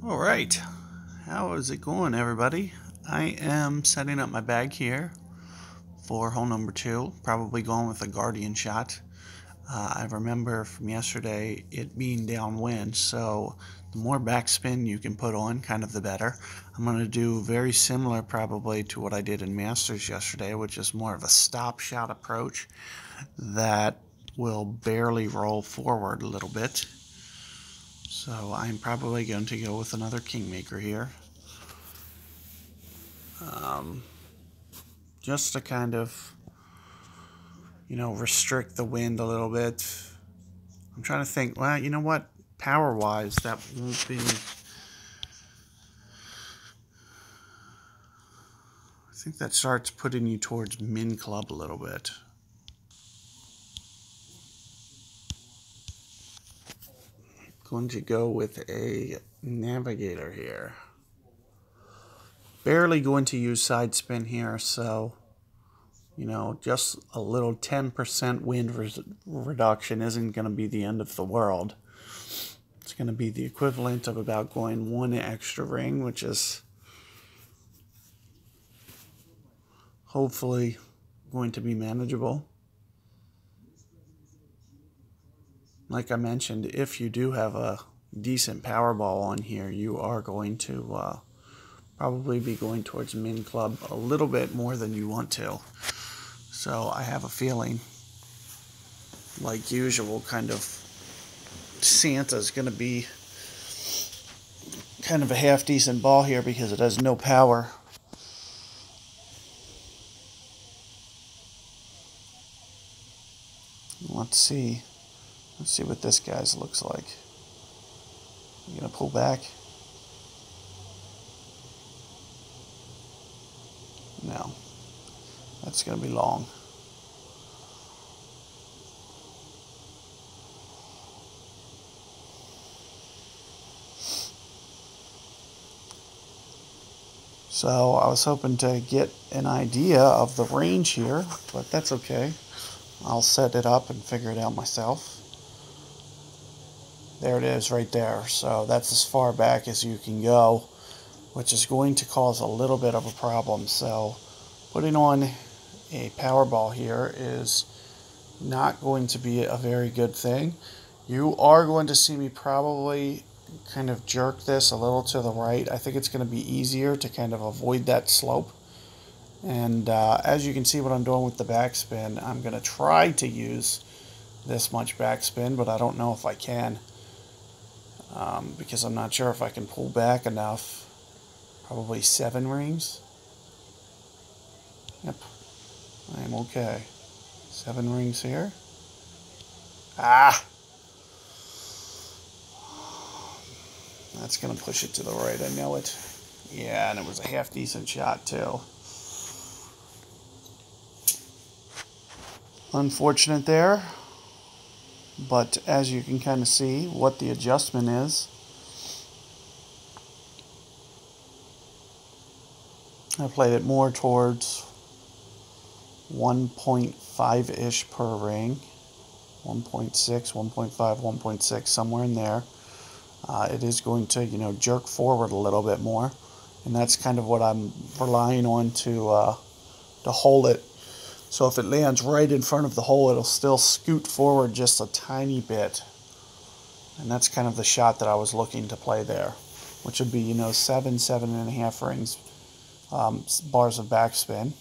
All right, how is it going, everybody? I am setting up my bag here for hole number 2, probably going with a Guardian shot. I remember from yesterday it being downwind, so the more backspin you can put on, kind of the better. I'm going to do very similar probably to what I did in Masters yesterday, which is more of a stop shot approach that will barely roll forward a little bit. So I'm probably going to go with another Kingmaker here. Just to kind of, restrict the wind a little bit. I'm trying to think, well, you know what? Power-wise, that won't be... I think that starts putting you towards min club a little bit. Going to go with a Navigator here. Barely going to use side spin here, so, just a little 10% wind reduction isn't going to be the end of the world. It's going to be the equivalent of about going one extra ring, which is hopefully going to be manageable. Like I mentioned, if you do have a decent Powerball on here, you are going to probably be going towards min club a little bit more than you want to. So I have a feeling, like usual, kind of Santa's going to be kind of a half decent ball here because it has no power. Let's see what this guy's looks like. You gonna pull back? No, that's gonna be long. So I was hoping to get an idea of the range here, but that's okay. I'll set it up and figure it out myself. There it is right there. So that's as far back as you can go, which is going to cause a little bit of a problem. So putting on a Powerball here is not going to be a very good thing. You are going to see me probably kind of jerk this a little to the right. I think it's going to be easier to kind of avoid that slope. And as you can see what I'm doing with the backspin, I'm going to try to use this much backspin, but I don't know if I can because I'm not sure if I can pull back enough. Probably 7 rings. Yep, I am okay. 7 rings here. Ah! That's going to push it to the right, I know it. Yeah, and it was a half decent shot too. Unfortunate there, but as you can kind of see what the adjustment is. I played it more towards 1.5-ish per ring. 1.6, 1.5, 1.6, somewhere in there. It is going to, jerk forward a little bit more, and that's kind of what I'm relying on to hold it. So if it lands right in front of the hole, it'll still scoot forward just a tiny bit, and that's kind of the shot that I was looking to play there, which would be 7.5 rings, bars of backspin.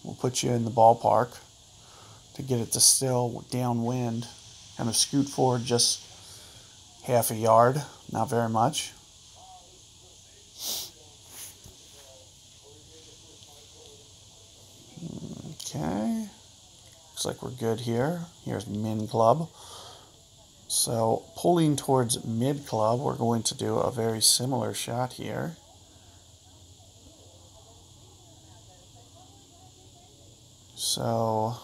Will put you in the ballpark to get it to still downwind, kind of scoot forward just half a yard, not very much. Okay, looks like we're good here. Here's min club. So pulling towards mid club, we're going to do a very similar shot here. So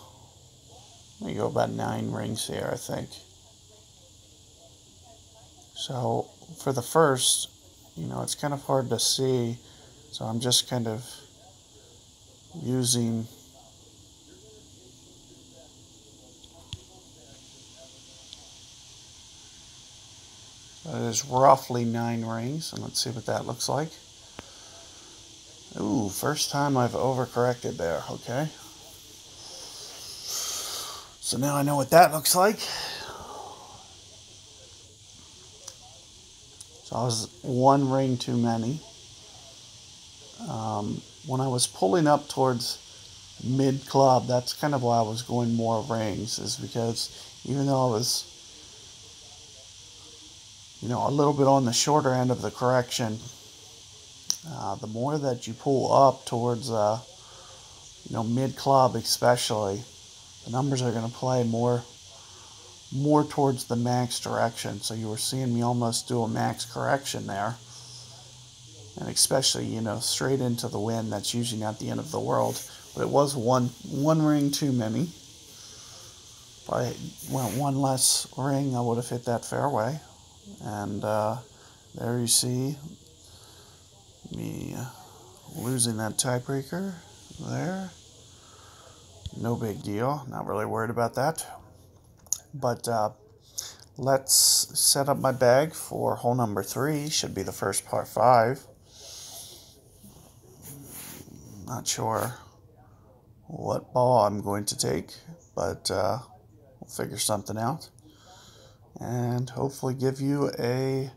we go about 9 rings here, I think. So for the first, it's kind of hard to see, so I'm just kind of using That is roughly 9 rings, and let's see what that looks like. Ooh, first time I've overcorrected there, okay. So now I know what that looks like. So I was 1 ring too many. When I was pulling up towards mid club, that's kind of why I was going more rings, is because even though I was, a little bit on the shorter end of the correction, the more that you pull up towards, mid club especially, the numbers are going to play more towards the max direction. So you were seeing me almost do a max correction there. And especially, straight into the wind, that's usually not the end of the world. But it was one ring too many. If I went 1 less ring, I would have hit that fairway. And there you see me losing that tiebreaker there. No big deal. Not really worried about that. But let's set up my bag for hole number 3. Should be the first par 5. Not sure what ball I'm going to take, but we'll figure something out. And hopefully give you a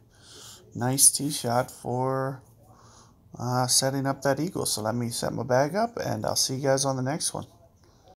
nice tee shot for setting up that eagle. So let me set my bag up, and I'll see you guys on the next one.